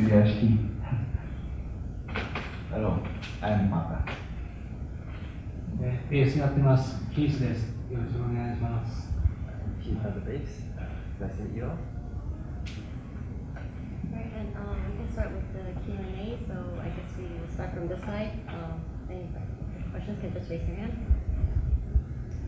Yoshiki. Hello, I'm Pata. ベースやってます。ヒースです。よろしくお願いします。Heath at the bass. That's it, you? Right, and we can start with the Q&A. So I guess we will start from this side. Any questions can just raise your hand.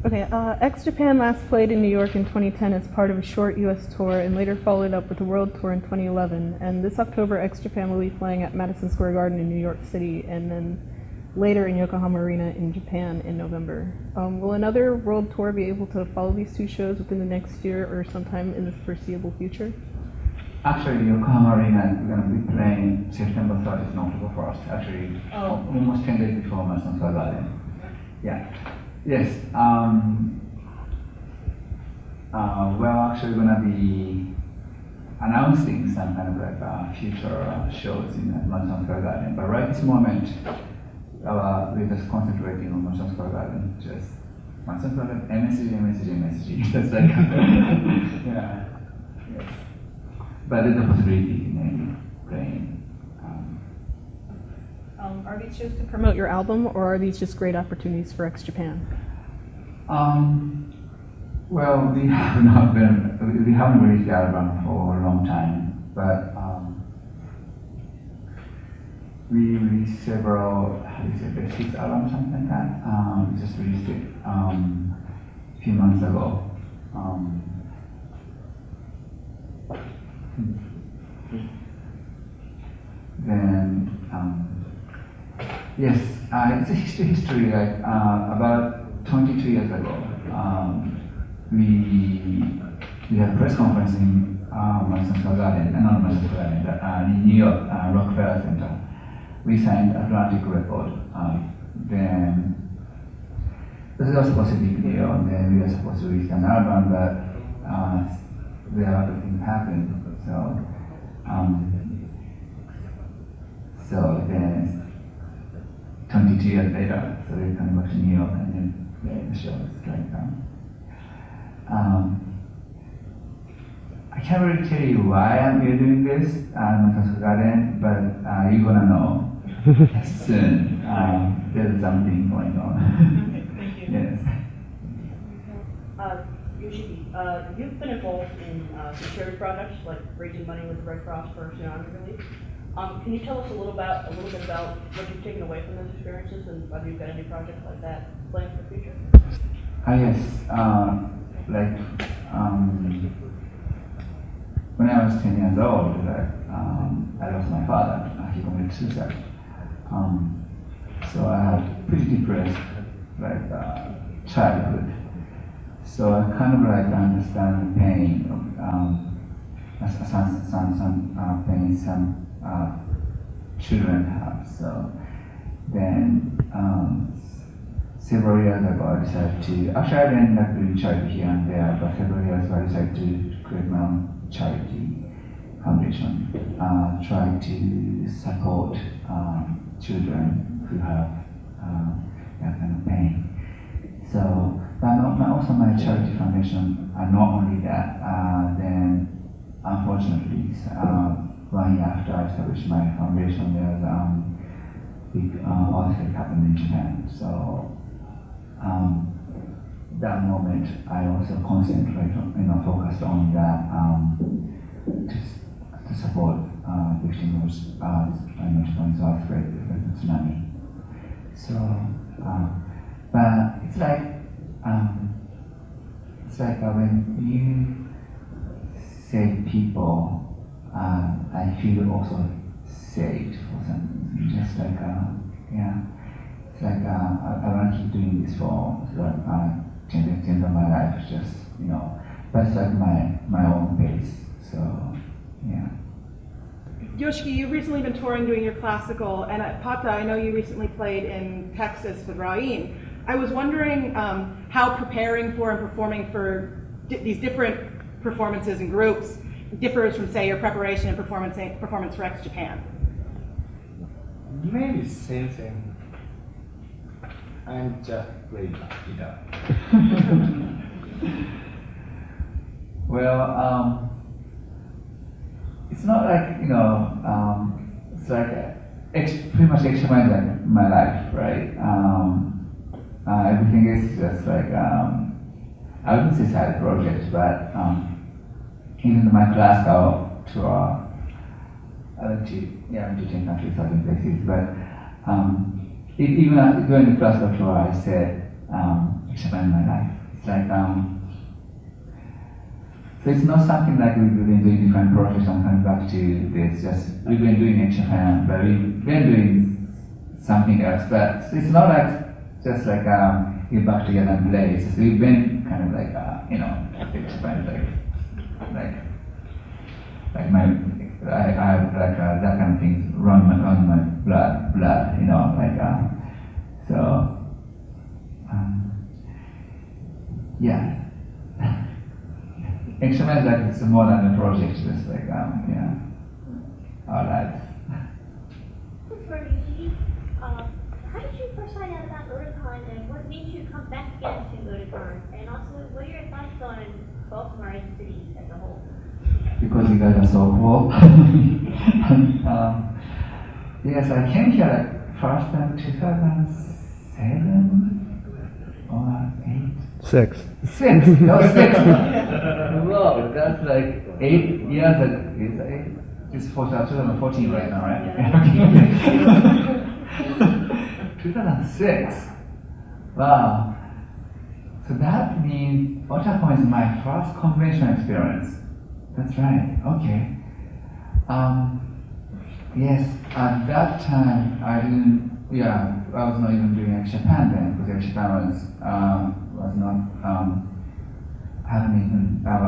Okay, X Japan last played in New York in 2010 as part of a short US tour and later followed up with a world tour in 2011. And this October, X Japan will be playing at Madison Square Garden in New York City and then later in Yokohama Arena in Japan in November. Will another world tour be able to follow these two shows within the next year or sometime in the foreseeable future? Actually, Yokohama Arena is going to be playing September 30th and October 1st. Actually, almost 10 days before Madison Square Garden. Yeah. Yes. We're actually going to be announcing some kind of like future shows in Madison Square Garden. But right this moment, we're just concentrating on Madison Square Garden. Just Madison Square Garden, MSG. That's like, yeah. Yes. But there's a possibility maybe playing. Are these shows to promote your album, or are these just great opportunities for X Japan? Well, we haven't released the album for a long time, but we released several, the 6th album, something like that. We just released it a few months ago. Then, yes, it's a history. Like about 22 years ago, we had a press conference in Madison Square Garden, not Madison Square Garden, in New York, Rockefeller Center. We signed Atlantic Record. Then this was supposed to be clear, and then we were supposed to release an album, but the other thing happened. So then 22 years later, so we come back to New York and then the show is like I can't really tell you why we're doing this Madison Square Garden, but you're gonna know soon. There's something going on. Thank you. Yes. Yoshiki, you've been involved in some charity projects like raising money with the Red Cross for tsunami relief. Can you tell us a little bit about what you've taken away from those experiences and whether you've got any projects like that planned for the future? Yes. When I was 10 years old, I lost my father. He committed suicide. So I had pretty depressed childhood. So I kind of understand the pain of some pain some children have. So then several years ago I decided to, actually I didn't like doing charity here and there, but several years ago I decided to create my own charity foundation, try to support children who have that kind of pain. So, but also my charity foundation, not only that, then unfortunately, 1 year after I established my foundation, there's big earthquake happened in Japan. So that moment, I also concentrated, focused on that to support victims of Japan's earthquake and tsunami. So, but it's like when you save people, I feel also saved for something. Just like it's like I want to keep doing this for change of my life. Just but it's like my own pace. So yeah. Yoshiki, you've recently been touring doing your classical, and at Pata, I know you recently played in Texas with Rain. I was wondering how preparing for and performing for these different performances and groups differs from, say, your preparation and performance for X Japan. Maybe same thing. I'm just playing guitar. Well, it's not like like pretty much extra is like my life, right? Everything is just like I wouldn't say side projects, but even my class go to I went to 10 countries, 13 places, but even during the class go tour, I said extra my life. It's like so it's not something like we've been doing different projects and coming back to this. Just we've been doing in Japan, but we've been doing something else. But it's not like just like get back together and play. It's just we've been kind of like Japan, like my I have like that kind of things run my blood, so yeah. Extra is like it's more than a project, just like our lives. For Yoshiki, how did you first find out about Otakon and what made you come back again to Otakon? And also, what are your thoughts on Baltimore as a city as a whole? Because you guys are so cool. Yes, I came here like first time 2007 or 8. Six. No, 6. Whoa, that's like 8 years ago. It's 2014 right now, right? Yeah. 2006. Wow. So that means Otakon is my first convention experience. That's right. Okay. Yes. At that time, I didn't. Yeah, I was not even doing Japan then because Japan was not. I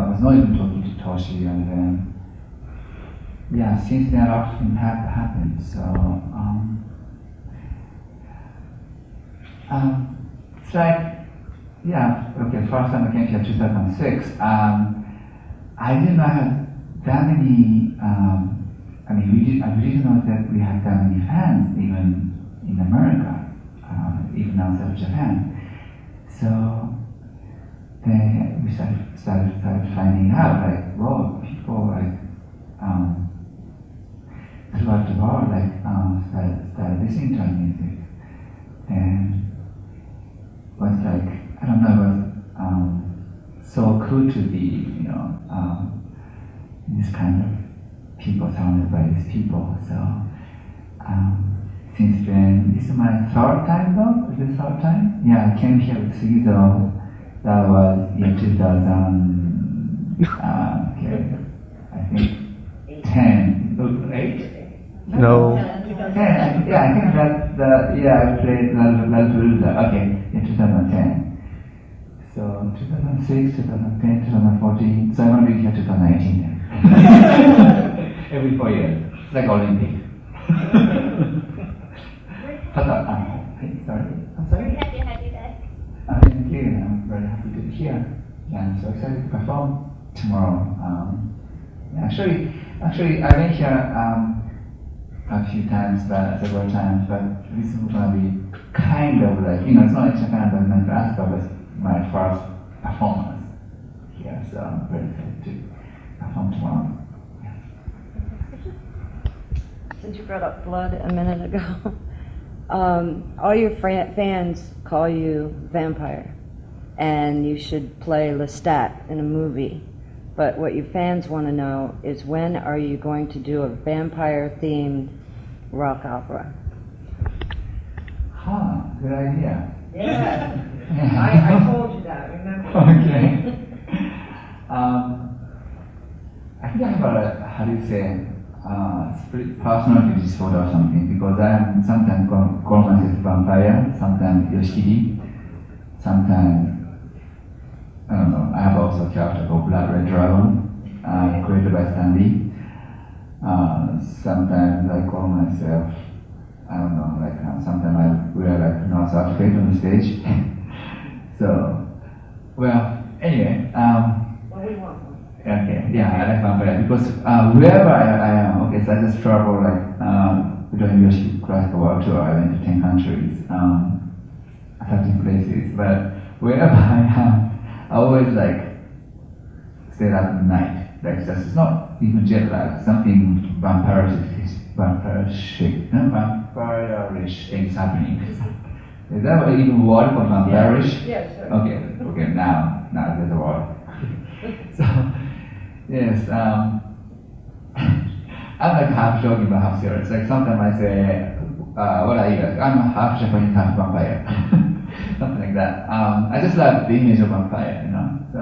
was not even talking to Toshi, and then. Yeah, since then, a lot of things have happened. So. It's like. Yeah. Okay. First time I came here, 2006. I didn't know I had that many. I didn't know that we had that many fans even in America, even outside of Japan. So then we started finding out like, whoa, people like throughout the world like started listening to our music, and was like I don't know, it was so cool to be this kind of people surrounded by these people. So since then, this is my 3rd time though. Is this 3rd time? Yeah, I came here with Sugizo. That was in 2000. Okay, I think 10, 8. No. 10. Yeah, I think I played Lalapalooza. Okay, in 2010. So 2006, 2010, 2014. So I'm gonna be here 2019 then. Every 4 years, it's like Olympic. Pata, sorry. I'm sorry. Very happy to have you back. Thank you. I'm very happy to be here. Yeah, I'm so excited to perform tomorrow. Actually, I've been here a few times, several times, but this is gonna be kind of like it's not in Japan, but my last was my first performance here, so I'm very excited to perform tomorrow. Since you brought up blood a minute ago, all your fans call you vampire, and you should play Lestat in a movie. But what your fans want to know is, when are you going to do a vampire-themed rock opera? Good idea. Yeah. I told you that, remember? Okay. I think I have how do you say, personality disorder or something, because I am sometimes call myself vampire, sometimes Yoshiki, sometimes, I don't know, I have also a character called Blood Red Dragon, created by Stanley. Sometimes I call myself, I don't know, like sometimes I wear like nurse outfit on the stage. So, well, anyway. Well, we want one. Okay, yeah, I like vampire because wherever I am, okay, so I just travel like doing Yoshiki classical world tour. I went to 10 countries, 13 places, but wherever I am, I always like stay up at night. Like it's not even jet lag, something vampire vampire-ish things happening. Is that even a word for vampire-ish? Yes, sir. Okay, now there's a word. So, yes, I'm like half joking but half serious. Like sometimes I say, what are you guys? I'm half Japanese, half vampire. Something like that. I just love the image of vampire, So,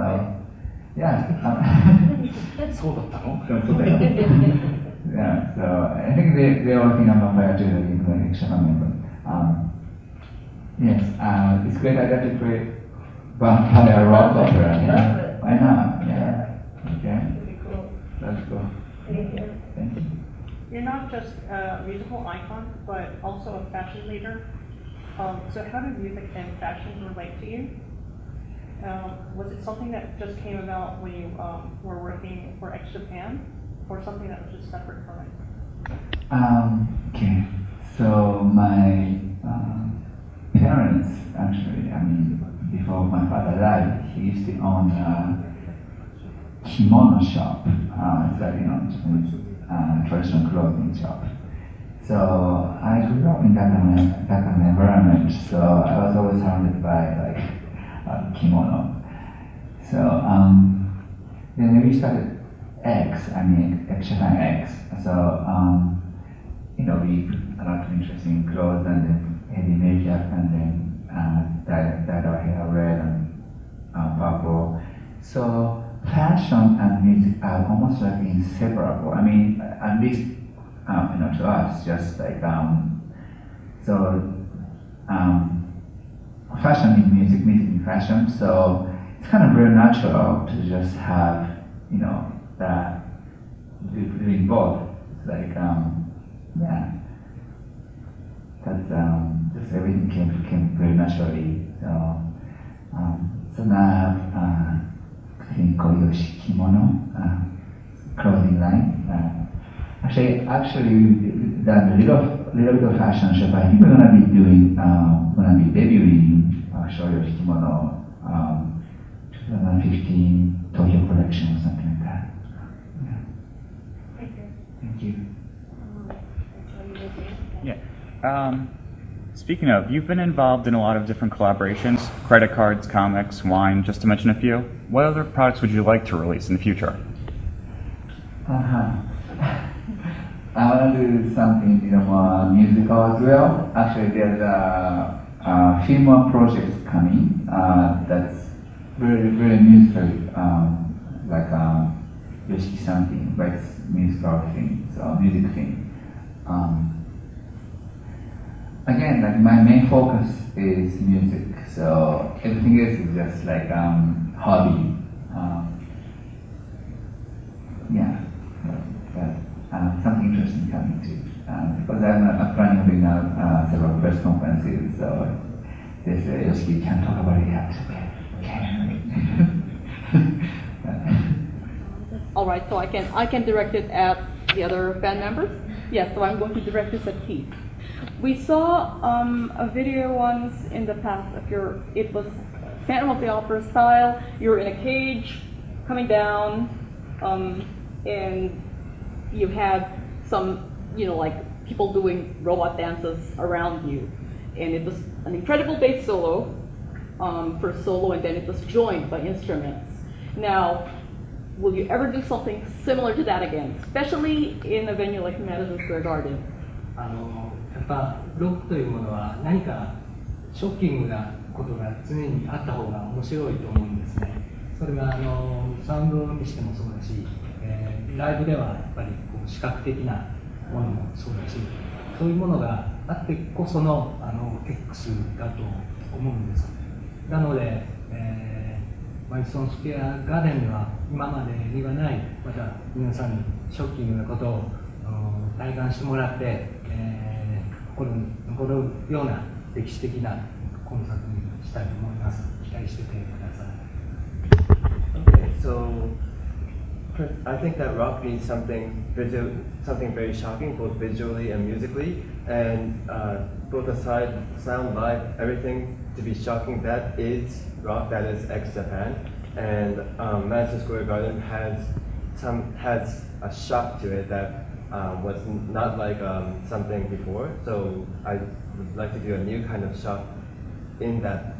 yeah.そうだったの? So yeah, so I think they all think I'm vampire too, even though I'm Japanese. Yes, it's a great idea to create vampire rock opera. Why not? Yeah. Okay. Pretty cool. That's cool. Thank you. Thank you. You're not just a musical icon, but also a fashion leader. So how do music and fashion relate to you? Was it something that just came about when you were working for X Japan, or something that was just separate from it? Okay, so my parents actually, before my father died, he used to own a kimono shop. It's like, Japanese traditional clothing shop. So I grew up in that kind of environment, so I was always surrounded by like kimono. So then we started X Japan X. So we put a lot of interesting clothes and then heavy makeup and then dyed our hair red and purple. So fashion and music are almost like inseparable. At least to us, just like fashion in music in fashion. So it's kind of very natural to just have that doing both. It's like yeah, that's just everything came very naturally. So now I think called Yoshiki clothing line. Actually, done a little bit of fashion shop. I think we're gonna be debuting Yoshiki 2015 Tokyo collection or something like that. Yeah. Thank you. Yeah. Speaking of, you've been involved in a lot of different collaborations, credit cards, comics, wine, just to mention a few. What other products would you like to release in the future? I want to do something more musical as well. Actually, there's a few more projects coming that's very, very musical, like Yoshiki something, like musical thing, so music thing. Again, like my main focus is music, so everything else is just like hobby. Yeah, but something interesting coming too. Because I'm planning to now several press conferences, so they say Yoshiki can't talk about it yet. Okay. All right, so I can direct it at the other band members. Yes, so I'm going to direct this at Heath. We saw a video once in the past of it was Phantom of the Opera style. You're in a cage coming down, and you had some, like people doing robot dances around you. And it was an incredible bass solo, first solo, and then it was joined by instruments. Now, will you ever do something similar to that again, especially in a venue like Madison Square Garden? やっぱロックというものは何かショッキングなことが常にあった方が面白いと思うんですね。それはサウンドにしてもそうだし、ライブではやっぱりこう視覚的なものもそうだし、そういうものがあってこそのXだと思うんです。なので、マディソンスクエアガーデンでは今までにはないまた皆さんにショッキングなことを体感してもらって、心に残るような歴史的なコンサートにしたいと思います。期待しててください。Okay, so I think that rock needs something very shocking, both visually and musically, and both aside, sound, light, everything to be shocking. That is rock. That is X Japan, and Madison Square Garden has a shock to it that was not like something before. So I would like to do a new kind of shop in that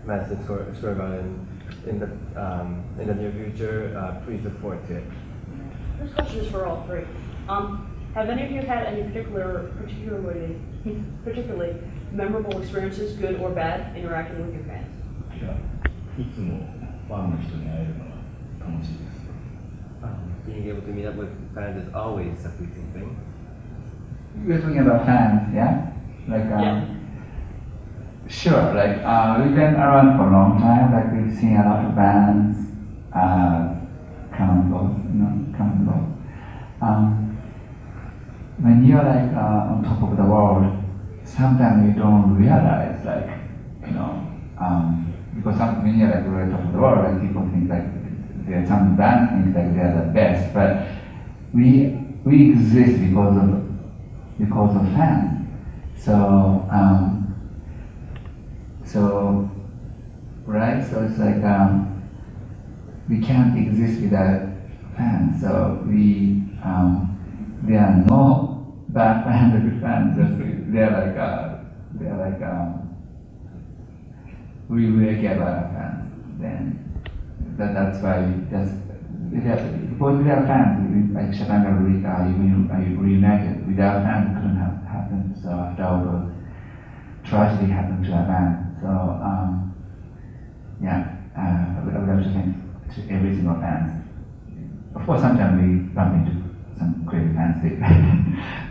Madison Square Garden in the near future. Please look forward to it. This question is for all three. Have any of you had any particularly memorable experiences, good or bad, interacting with your fans? いつもファンの人に会えるのは楽しいです。Being able to meet up with fans is always a pleasing thing. We're talking about fans, yeah? Like, sure, like, we've been around for a long time, like, we've seen a lot of bands, come and go, come and go. When you're like on top of the world, sometimes you don't realize, like, because when you're like on top of the world, like, people think like there are some bands think like they're the best, but we exist because of fans. So right, so it's like we can't exist without fans. So there are no bad fans or good fans. They're like we really care about our fans. Then that's why because we are fans, like Japan are reunited. Without fans, it couldn't have happened. So after all the tragedy happened to our band, so I would like to thank to every single fan. Of course, sometimes we bump into some crazy fans,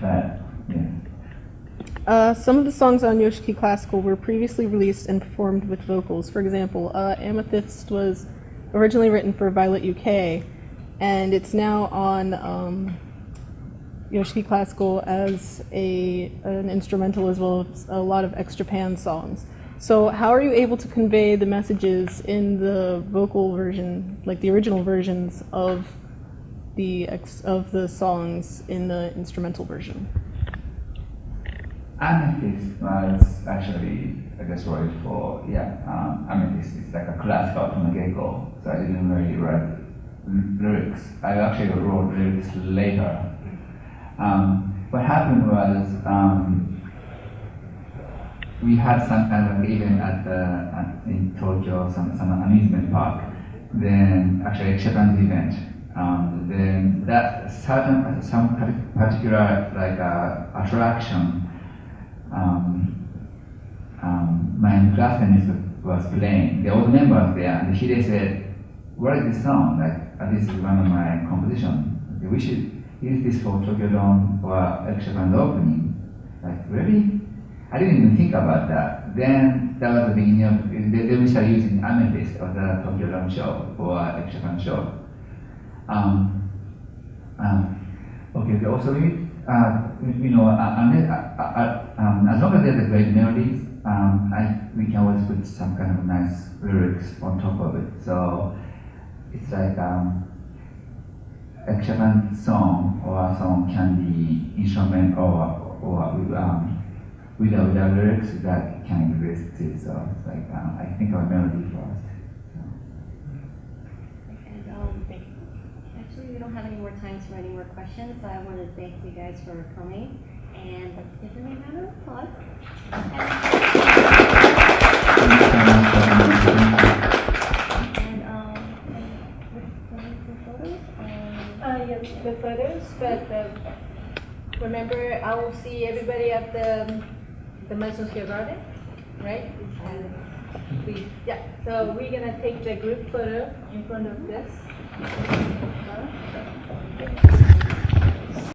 but yeah. Some of the songs on Yoshiki Classical were previously released and performed with vocals. For example, Amethyst was originally written for Violet UK, and it's now on Yoshiki Classical as an instrumental as well as a lot of extra pan songs. So how are you able to convey the messages in the vocal version, like the original versions of the songs in the instrumental version? Amethyst was actually, I guess, wrote for, Amethyst is like a classical from the get-go, so I didn't really write lyrics. I actually wrote lyrics later. What happened was, we had some kind of event in Tokyo, some amusement park, then actually Japan's event. Then that some particular attraction, my classmate was playing. The old members there, and he said, "What is this song? Like, this is one of my compositions. We should use this for Tokyo Dome or Japan's opening." Like, really? I didn't even think about that. Then that was the beginning of. Then we started using Amethyst of the Tokyo Dome show or Japan show. Okay. Also, as long as there's a great melodies, we can always put some kind of nice lyrics on top of it. So it's like a Japan song or a song can be instrument or without lyrics that can exist too. So it's like I think of a melody first. Actually, we don't have any more time for any more questions, so I want to thank you guys for coming, and let's give them a round of applause. Yes, the photos, but remember, I will see everybody at the Madison Square Garden, right? And please, so we're gonna take the group photo in front of this.